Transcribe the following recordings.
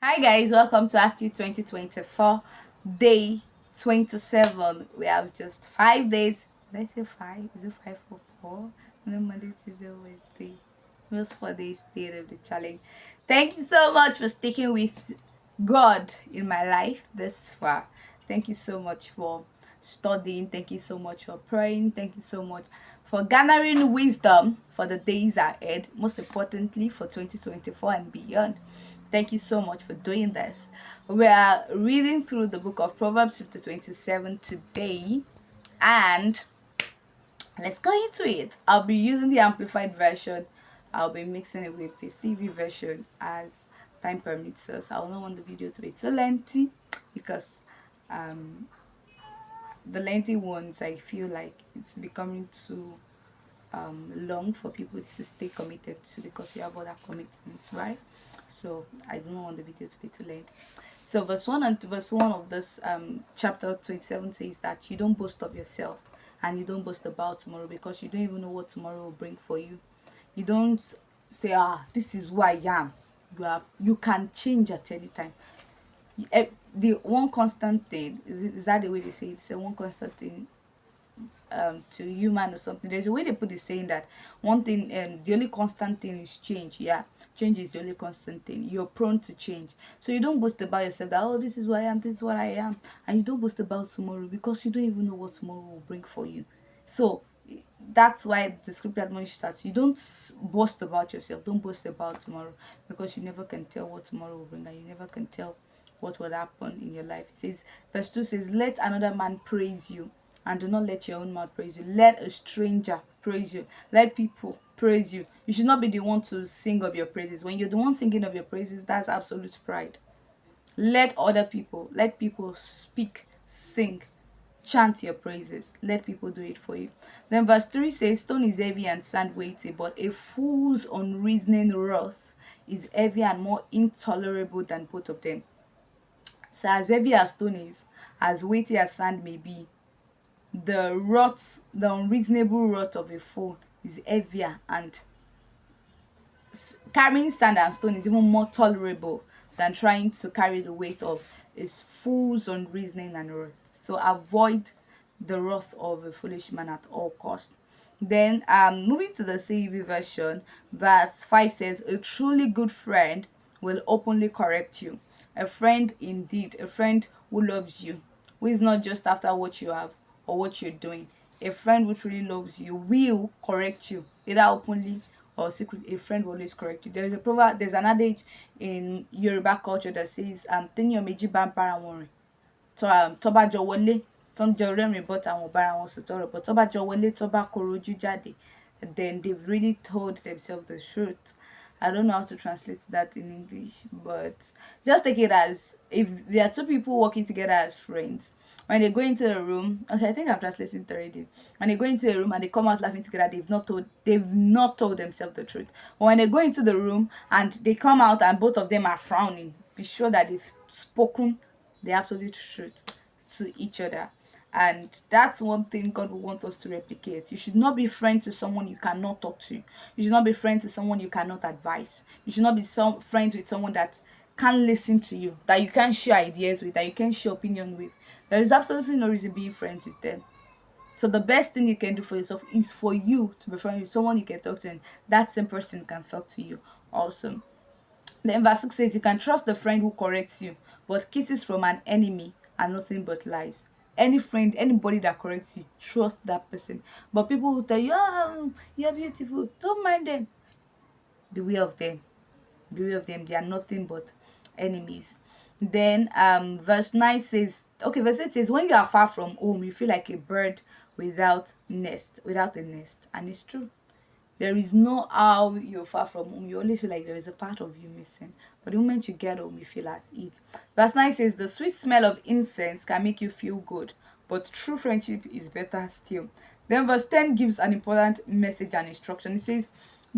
Hi guys, welcome to ASTUTE 2024, day 27. We have just 5 days. Did I say 5? Is it 5 or 4? No, Monday, Tuesday, Wednesday. Most 4 days stayed of the challenge. Thank you so much for sticking with God in my life this far. Thank you so much for studying. Thank you so much for praying. Thank you so much for gathering wisdom for the days ahead. Most importantly, for 2024 and beyond. Thank you so much for doing this. We are reading through the book of Proverbs chapter 27 today, and let's go into it. I'll be using the amplified version. I'll be mixing it with the CV version as time permits us. I will not want the video to be too lengthy because um, the lengthy ones I feel like it's becoming too long for people to stay committed to because you have other commitments, right? So I don't want the video to be too late. So verse 1 of this chapter 27 says that you don't boast of yourself and you don't boast about tomorrow because you don't even know what tomorrow will bring for you. You don't say, this is who I am. You can change at any time. The one constant thing is that the way they say it? It's a one constant thing to human or something. There's a way they put it saying that one thing, the only constant thing is change. Yeah, change is the only constant thing. You're prone to change, so you don't boast about yourself that, oh, this is what I am, this is what I am, and you don't boast about tomorrow because you don't even know what tomorrow will bring for you. So that's why the scripture admonition starts. You don't boast about yourself. Don't boast about tomorrow because you never can tell what tomorrow will bring, and you never can tell what will happen in your life. It says, verse 2 says, let another man praise you, and do not let your own mouth praise you. Let a stranger praise you. Let people praise you. You should not be the one to sing of your praises. When you're the one singing of your praises, that's absolute pride. Let people speak, sing, chant your praises. Let people do it for you. Then verse 3 says, stone is heavy and sand weighty, but a fool's unreasoning wrath is heavy and more intolerable than both of them. So as heavy as stone is, as weighty as sand may be, the unreasonable wrath of a fool is heavier, and carrying sand and stone is even more tolerable than trying to carry the weight of a fool's unreasoning and wrath. So avoid the wrath of a foolish man at all costs. Then moving to the CEV version, verse 5 says, a truly good friend will openly correct you. A friend indeed, a friend who loves you, who is not just after what you have or what you're doing. A friend who truly loves you will correct you, either openly or secret. A friend will always correct you. There is a proverb, there's an adage in Yoruba culture that says, téèyàn méjì bá ń bára wọn rìn, tó bá jọ wọlé, tó ń jọ rẹ́rìn but àwọn ò bára wọn sòtọ́ ọ̀rọ̀, but tó bá jọ wọlé, tó bá koro ojú jáde, then they've really told themselves the truth. I don't know how to translate that in English, but just take it as if there are two people working together as friends. When they go into a room, okay, I think I'm translating it already. When they go into a room and they come out laughing together, they've not told themselves the truth. But when they go into the room and they come out and both of them are frowning, be sure that they've spoken the absolute truth to each other. And that's one thing God will want us to replicate. You should not be friends with someone you cannot talk to. You should not be friends with someone you cannot advise. You should not be friends with someone that can't listen to you, that you can't share ideas with, that you can't share opinion with. There is absolutely no reason being friends with them. So the best thing you can do for yourself is for you to be friends with someone you can talk to, and that same person can talk to you also. Then verse 6 says, you can trust the friend who corrects you, but kisses from an enemy are nothing but lies. Any friend, anybody that corrects you, trust that person. But people who tell you, you're beautiful, don't mind them. Beware of them. Beware of them. They are nothing but enemies. Then verse 9 says, okay, verse 8 says, when you are far from home, you feel like a bird without a nest. And it's true. There is no how you're far from home. You always feel like there is a part of you missing. But the moment you get home, you feel at ease. Verse 9 says, the sweet smell of incense can make you feel good, but true friendship is better still. Then verse 10 gives an important message and instruction. It says,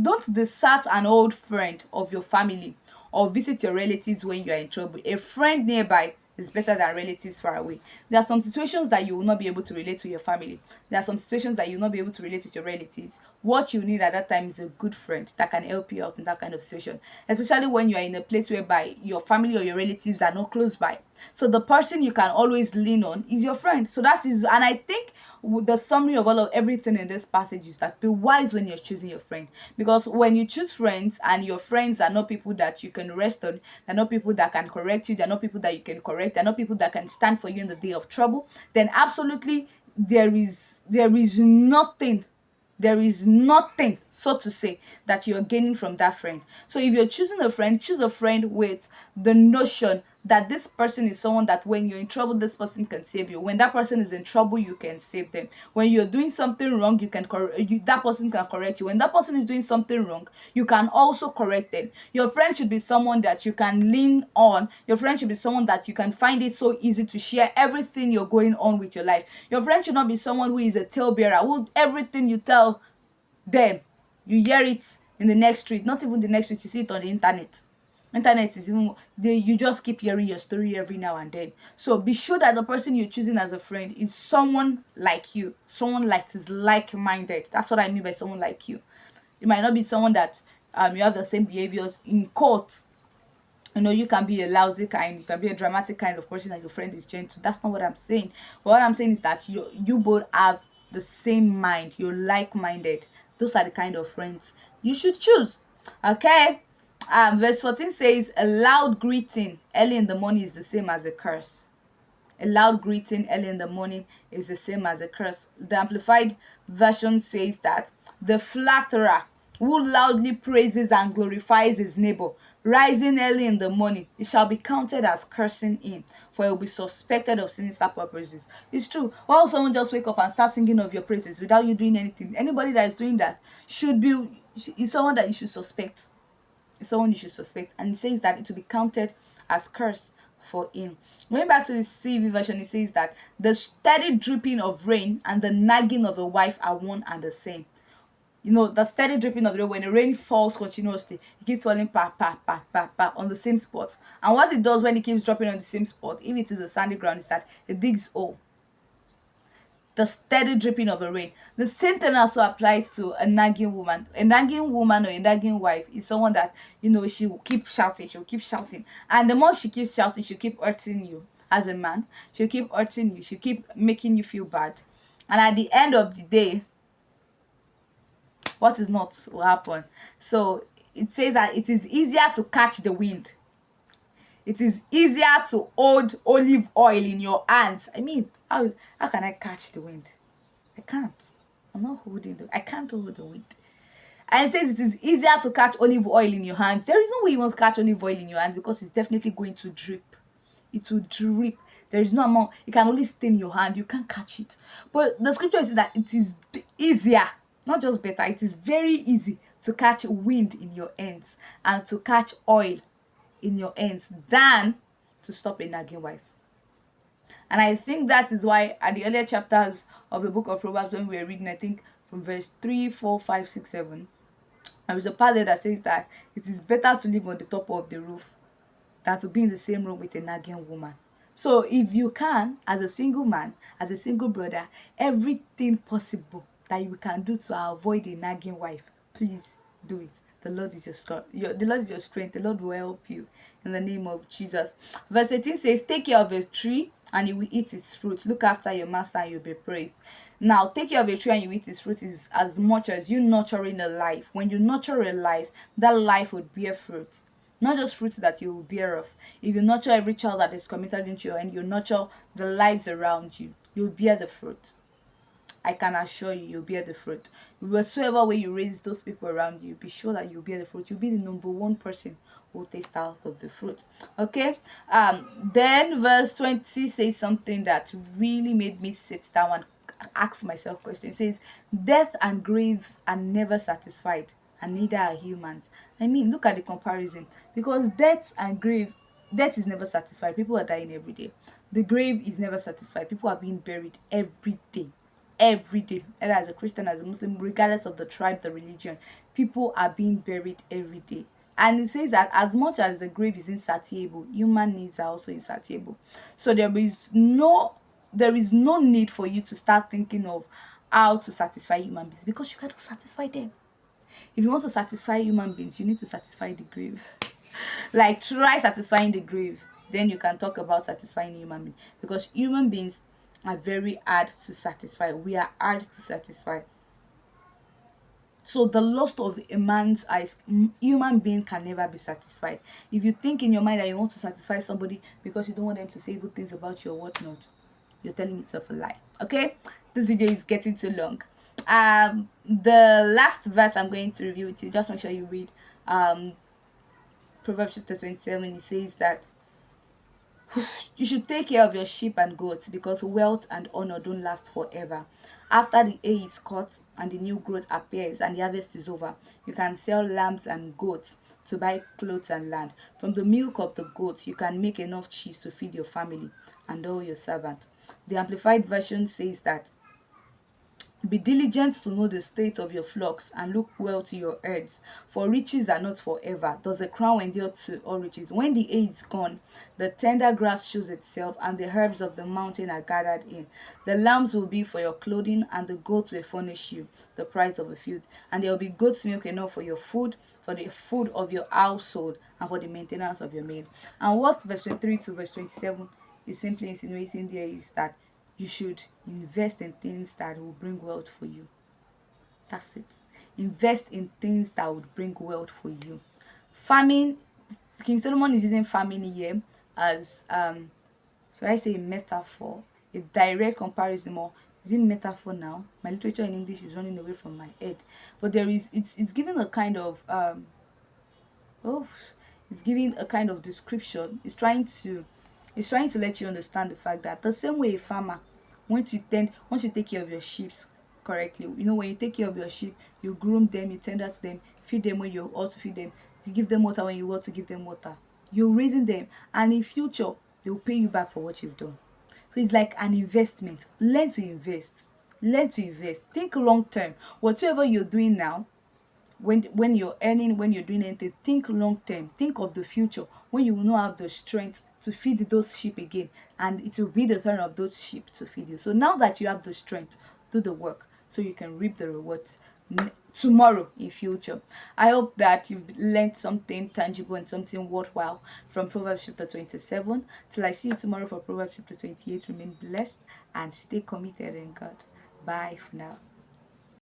don't desert an old friend of your family or visit your relatives when you are in trouble. A friend nearby is better than relatives far away. There are some situations that you will not be able to relate to your family. There are some situations that you will not be able to relate with your relatives. what you need at that time is a good friend that can help you out in that kind of situation, especially when you are in a place whereby your family or your relatives are not close by. So the person you can always lean on is your friend. So that is, and I think the summary of all of everything in this passage is that be wise when you're choosing your friend, because when you choose friends and your friends are not people that you can rest on, they're not people that can correct you, they're not people that you can correct, they're not people that can stand for you in the day of trouble, then absolutely there is nothing, so to say, that you're gaining from that friend. So if you're choosing a friend, choose a friend with the notion that this person is someone that when you're in trouble, this person can save you. When that person is in trouble, you can save them. When you're doing something wrong, that person can correct you. When that person is doing something wrong, you can also correct them. Your friend should be someone that you can lean on. Your friend should be someone that you can find it so easy to share everything you're going on with your life. Your friend should not be someone who is a talebearer, who everything you tell them, you hear it in the next street, not even the next street, you see it on the internet is even you just keep hearing your story every now and then. So be sure that the person you're choosing as a friend is someone like you, someone that is like-minded. That's what I mean by someone like you. It might not be someone that you have the same behaviors in court. You can be a lousy kind, you can be a dramatic kind of person, and your friend is gentle. That's not what I'm saying. But what I'm saying is that you both have the same mind, you're like-minded. Those are the kind of friends you should choose. Okay. Verse 14 says, a loud greeting early in the morning is the same as a curse. A loud greeting early in the morning is the same as a curse. The Amplified Version says that the flatterer who loudly praises and glorifies his neighbor, rising early in the morning, it shall be counted as cursing him, for he will be suspected of sinister purposes. It's true. Why would someone just wake up and start singing of your praises without you doing anything? Anybody that is doing that is someone that you should suspect. Someone you should suspect. And it says that it will be counted as curse for him. Going back to the CV version, it says that the steady dripping of rain and the nagging of a wife are one and the same. The steady dripping of the rain, when the rain falls continuously, it keeps falling pa pa pa pa pa on the same spot. And what it does when it keeps dropping on the same spot, if it is a sandy ground, is that it digs hole. The steady dripping of the rain. The same thing also applies to a nagging woman. A nagging woman or a nagging wife is someone that, she will keep shouting, she will keep shouting. And the more she keeps shouting, she'll keep hurting you as a man. She'll keep hurting you. She'll keep making you feel bad. And at the end of the day, what is not will happen. So it says that it is easier to catch the wind. It is easier to hold olive oil in your hands. I mean, how can I catch the wind? I can't. I'm not holding I can't hold the wind. And it says it is easier to catch olive oil in your hands. There is no way you want to catch olive oil in your hands, because it's definitely going to drip. It will drip. There is no amount. It can only stain your hand. You can't catch it. But the scripture is that it is easier, not just better. It is very easy to catch wind in your hands and to catch oil in your hands than to stop a nagging wife. And I think that is why at the earlier chapters of the book of Proverbs, when we were reading, I think from verse 3, 4, 5, 6, 7, there is a part there that says that it is better to live on the top of the roof than to be in the same room with a nagging woman. So if you can, as a single man, as a single brother, everything possible that you can do to avoid a nagging wife, please do it. The Lord is the Lord is your strength. The Lord will help you in the name of Jesus. Verse 18 says, take care of a tree and you will eat its fruit. Look after your master and you'll be praised. Now, take care of a tree and you eat its fruit is as much as you nurturing a life. When you nurture a life, that life would bear fruit. Not just fruits that you will bear of. If you nurture every child that is committed into your hand, you nurture the lives around you, you'll bear the fruit. I can assure you, you'll bear the fruit. Whatsoever way you raise those people around you, be sure that you'll bear the fruit. You'll be the number one person who will taste out of the fruit. Okay? Then verse 20 says something that really made me sit down and ask myself questions. It says, death and grave are never satisfied, and neither are humans. I mean, look at the comparison. Because death is never satisfied. People are dying every day. The grave is never satisfied. People are being buried every day. Every day, either as a Christian, as a Muslim, regardless of the tribe, the religion, people are being buried every day. And it says that as much as the grave is insatiable, human needs are also insatiable. So there is no need for you to start thinking of how to satisfy human beings, because you cannot satisfy them. If you want to satisfy human beings, you need to satisfy the grave. Like, try satisfying the grave, then you can talk about satisfying human being, because human beings are very hard to satisfy. We are hard to satisfy. So the lust of a man's eyes, human being can never be satisfied. If you think in your mind that you want to satisfy somebody because you don't want them to say evil things about you or whatnot, you're telling yourself a lie. Okay, this video is getting too long. The last verse I'm going to review with you, just make sure you read Proverbs chapter 27. It says that you should take care of your sheep and goats, because wealth and honor don't last forever. After the hay is cut and the new growth appears and the harvest is over, you can sell lambs and goats to buy clothes and land. From the milk of the goats, you can make enough cheese to feed your family and all your servants. The Amplified Version says that, be diligent to know the state of your flocks, and look well to your herds, for riches are not forever. Does a crown endure to all riches? When the hay is gone, the tender grass shows itself, and the herbs of the mountain are gathered in. The lambs will be for your clothing, and the goats will furnish you the price of a field. And there will be goat's milk enough for your food, for the food of your household, and for the maintenance of your maid. And what verse 23 to verse 27 is simply insinuating there is that you should invest in things that will bring wealth for you. That's it. Invest in things that would bring wealth for you. Farming, King Solomon is using farming here as should I say a metaphor, a direct comparison, or is it metaphor now? My literature in English is running away from my head. But there is, it's giving a kind of oh, it's giving a kind of description. It's trying to let you understand the fact that the same way a farmer, once you take care of your sheep correctly, when you take care of your sheep, you groom them, you tender to them, feed them when you ought to feed them, you give them water when you ought to give them water. You're raising them, and in future they will pay you back for what you've done. So it's like an investment. Learn to invest. Learn to invest. Think long term. Whatever you're doing now, when you're earning, when you're doing anything, think long term. Think of the future, when you will not have the strength to feed those sheep again, and it will be the turn of those sheep to feed you. So now that you have the strength, do the work so you can reap the rewards tomorrow in future. I hope that you've learned something tangible and something worthwhile from Proverbs chapter 27. Till I see you tomorrow for Proverbs chapter 28, remain blessed and stay committed in God. Bye for now.